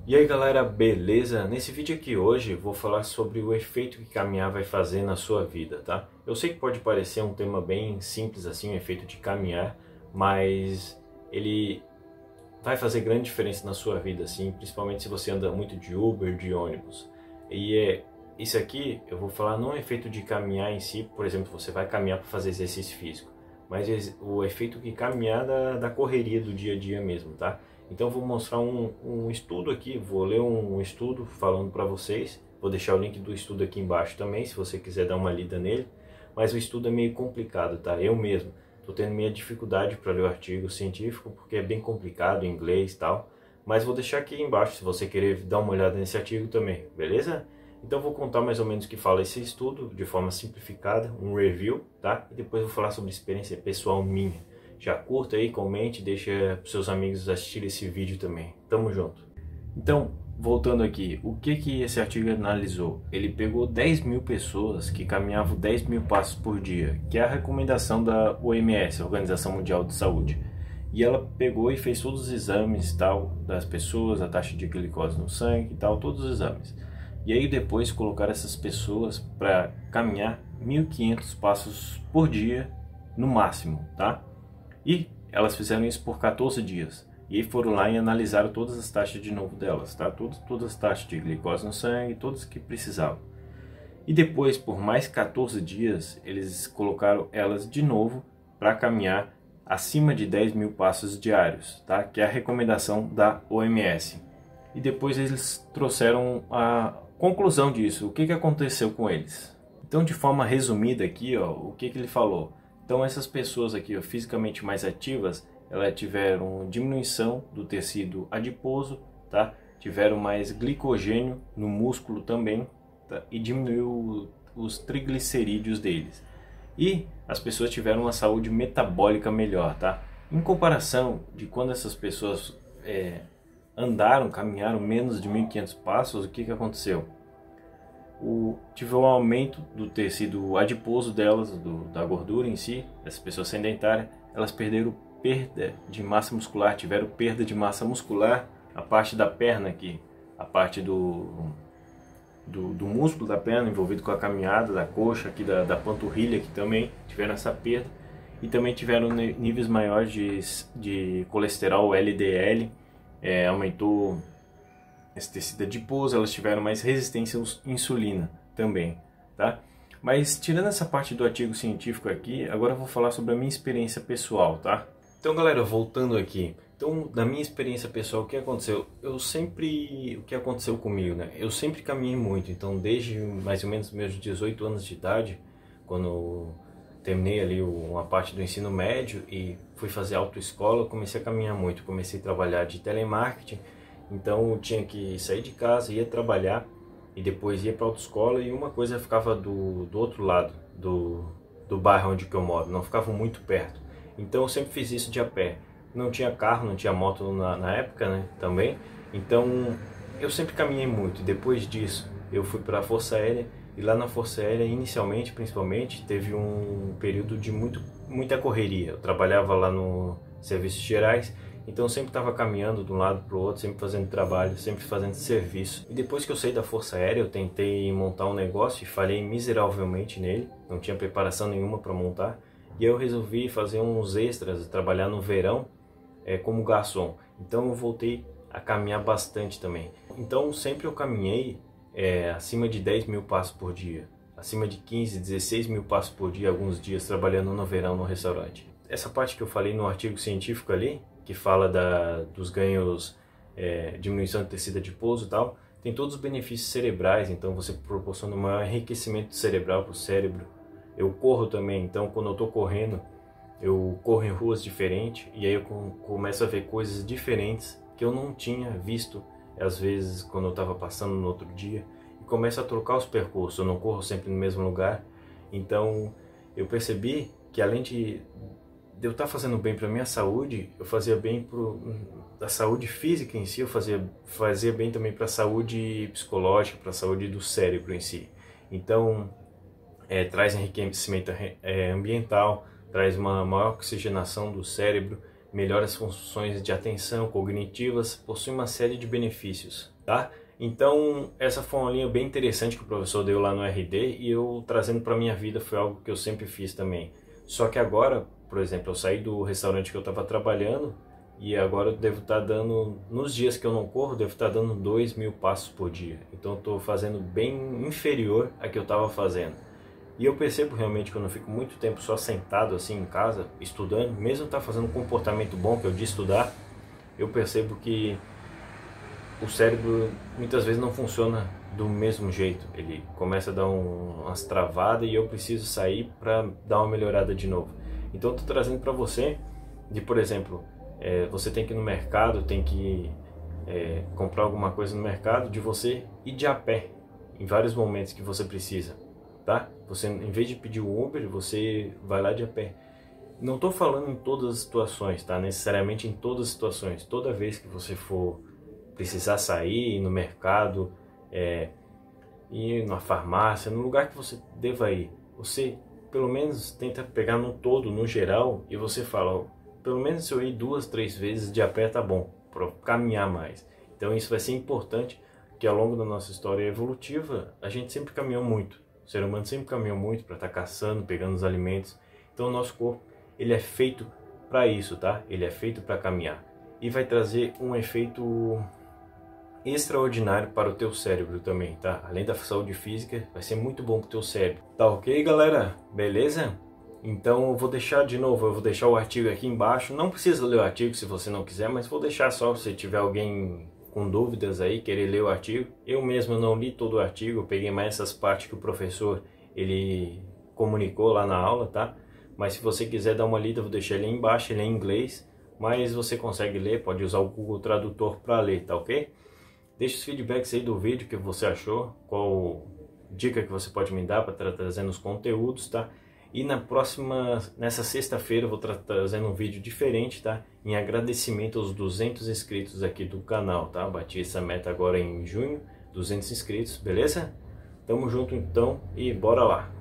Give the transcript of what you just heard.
E aí galera, beleza? Nesse vídeo aqui hoje vou falar sobre o efeito que caminhar vai fazer na sua vida, tá? Eu sei que pode parecer um tema bem simples assim, o efeito de caminhar, mas ele vai fazer grande diferença na sua vida, assim, principalmente se você anda muito de Uber, de ônibus. Isso aqui eu vou falar não o efeito de caminhar em si, por exemplo, você vai caminhar para fazer exercício físico, mas o efeito que caminhar da correria do dia a dia mesmo, tá? Então eu vou mostrar um estudo aqui, vou ler um estudo falando para vocês, vou deixar o link do estudo aqui embaixo também, se você quiser dar uma lida nele, mas o estudo é meio complicado, tá? Eu mesmo estou tendo minha dificuldade para ler o artigo científico, porque é bem complicado em inglês e tal, mas vou deixar aqui embaixo se você querer dar uma olhada nesse artigo também, beleza? Então eu vou contar mais ou menos o que fala esse estudo, de forma simplificada, um review, tá? E depois eu vou falar sobre experiência pessoal minha. Já curta aí, comente, deixa para seus amigos assistirem esse vídeo também. Tamo junto. Então, voltando aqui, o que esse artigo analisou? Ele pegou 10 mil pessoas que caminhavam 10 mil passos por dia, que é a recomendação da OMS, Organização Mundial de Saúde. E ela pegou e fez todos os exames tal das pessoas, a taxa de glicose no sangue e tal, todos os exames. E aí depois colocaram essas pessoas para caminhar 1.500 passos por dia no máximo, tá? E elas fizeram isso por 14 dias. E aí foram lá e analisaram todas as taxas de novo delas, tá? Todas as taxas de glicose no sangue, todas que precisavam. E depois, por mais 14 dias, eles colocaram elas de novo para caminhar acima de 10 mil passos diários, tá? Que é a recomendação da OMS. E depois eles trouxeram a conclusão disso, o que aconteceu com eles. Então, de forma resumida aqui, ó, o que ele falou? Então essas pessoas aqui, ó, fisicamente mais ativas, elas tiveram diminuição do tecido adiposo, tá? Tiveram mais glicogênio no músculo também, tá? E diminuiu os triglicerídeos deles. E as pessoas tiveram uma saúde metabólica melhor, tá? Em comparação de quando essas pessoas caminharam menos de 1.500 passos, o que aconteceu? Tive um aumento do tecido adiposo delas, da gordura em si, essas pessoas sedentárias, elas perderam perda de massa muscular, tiveram perda de massa muscular, a parte da perna aqui, a parte do músculo da perna envolvido com a caminhada, da coxa, aqui da panturrilha, que também tiveram essa perda, e também tiveram níveis maiores de colesterol LDL, aumentou esse tecido adiposo, elas tiveram mais resistência à insulina também, tá? Mas tirando essa parte do artigo científico aqui, agora eu vou falar sobre a minha experiência pessoal, tá? Então galera, voltando aqui, então da minha experiência pessoal, o que aconteceu? O que aconteceu comigo, né? Eu sempre caminhei muito, então desde mais ou menos meus 18 anos de idade, quando eu terminei ali uma parte do ensino médio e fui fazer autoescola, eu comecei a caminhar muito, comecei a trabalhar de telemarketing. Então eu tinha que sair de casa, ia trabalhar e depois ia para a autoescola, e uma coisa ficava do outro lado do bairro onde que eu moro, não ficava muito perto. Então eu sempre fiz isso de a pé. Não tinha carro, não tinha moto na época, né, também. Então eu sempre caminhei muito. Depois disso eu fui para a Força Aérea, e lá na Força Aérea, inicialmente, principalmente, teve um período de muita correria. Eu trabalhava lá no Serviços Gerais, então eu sempre estava caminhando de um lado para o outro, sempre fazendo trabalho, sempre fazendo serviço. E depois que eu saí da Força Aérea, eu tentei montar um negócio e falhei miseravelmente nele. Não tinha preparação nenhuma para montar. E eu resolvi fazer uns extras, trabalhar no verão como garçom. Então eu voltei a caminhar bastante também. Então sempre eu caminhei acima de 10 mil passos por dia. Acima de 15, 16 mil passos por dia, alguns dias trabalhando no verão no restaurante. Essa parte que eu falei no artigo científico ali, que fala dos ganhos, diminuição do tecido adiposo e tal, tem todos os benefícios cerebrais, então você proporciona um maior enriquecimento cerebral para o cérebro. Eu corro também, então quando eu estou correndo, eu corro em ruas diferentes, e aí eu começo a ver coisas diferentes que eu não tinha visto, às vezes, quando eu estava passando no outro dia, e começo a trocar os percursos, eu não corro sempre no mesmo lugar. Então eu percebi que além de eu estar fazendo bem para minha saúde, eu fazia bem da saúde física em si, eu fazia bem também para a saúde psicológica, para a saúde do cérebro em si. Então, traz enriquecimento ambiental, traz uma maior oxigenação do cérebro, melhora as funções de atenção, cognitivas, possui uma série de benefícios, tá? Então, essa foi uma linha bem interessante que o professor deu lá no RD e eu trazendo para minha vida foi algo que eu sempre fiz também. Só que agora, por exemplo, eu saí do restaurante que eu estava trabalhando e agora eu devo estar dando, nos dias que eu não corro, devo estar dando 2.000 passos por dia. Então, eu estou fazendo bem inferior a que eu estava fazendo. E eu percebo realmente que eu não fico muito tempo só sentado assim em casa, estudando, mesmo eu fazendo um comportamento bom que é o de estudar, eu percebo que o cérebro muitas vezes não funciona do mesmo jeito. Ele começa a dar umas travadas e eu preciso sair para dar uma melhorada de novo. Então eu estou trazendo para você, de por exemplo, você tem que ir no mercado, tem que comprar alguma coisa no mercado, de você ir de a pé em vários momentos que você precisa, tá? Você, em vez de pedir o Uber, você vai lá de a pé. Não estou falando em todas as situações, tá? Necessariamente em todas as situações. Toda vez que você for precisar sair, ir no mercado, ir na farmácia, no lugar que você deva ir, você pelo menos tenta pegar no todo, no geral, e você fala, ó, pelo menos se eu ir 2, 3 vezes de a pé tá bom, para caminhar mais. Então isso vai ser importante, que ao longo da nossa história evolutiva, a gente sempre caminhou muito. O ser humano sempre caminhou muito para estar caçando, pegando os alimentos. Então o nosso corpo, ele é feito para isso, tá? Ele é feito para caminhar. E vai trazer um efeito extraordinário para o teu cérebro também, tá? Além da saúde física, vai ser muito bom para o teu cérebro. Tá ok, galera? Beleza? Então eu vou deixar de novo, eu vou deixar o artigo aqui embaixo. Não precisa ler o artigo se você não quiser, mas vou deixar só se tiver alguém com dúvidas aí, querer ler o artigo. Eu mesmo não li todo o artigo, eu peguei mais essas partes que o professor ele comunicou lá na aula, tá? Mas se você quiser dar uma lida, eu vou deixar ele aí embaixo, ele é em inglês, mas você consegue ler, pode usar o Google Tradutor para ler, tá ok? Deixe os feedbacks aí do vídeo, o que você achou, qual dica que você pode me dar para estar trazendo os conteúdos, tá? E nessa sexta-feira eu vou estar trazendo um vídeo diferente, tá? Em agradecimento aos 200 inscritos aqui do canal, tá? Bati essa meta agora em junho, 200 inscritos, beleza? Tamo junto então e bora lá!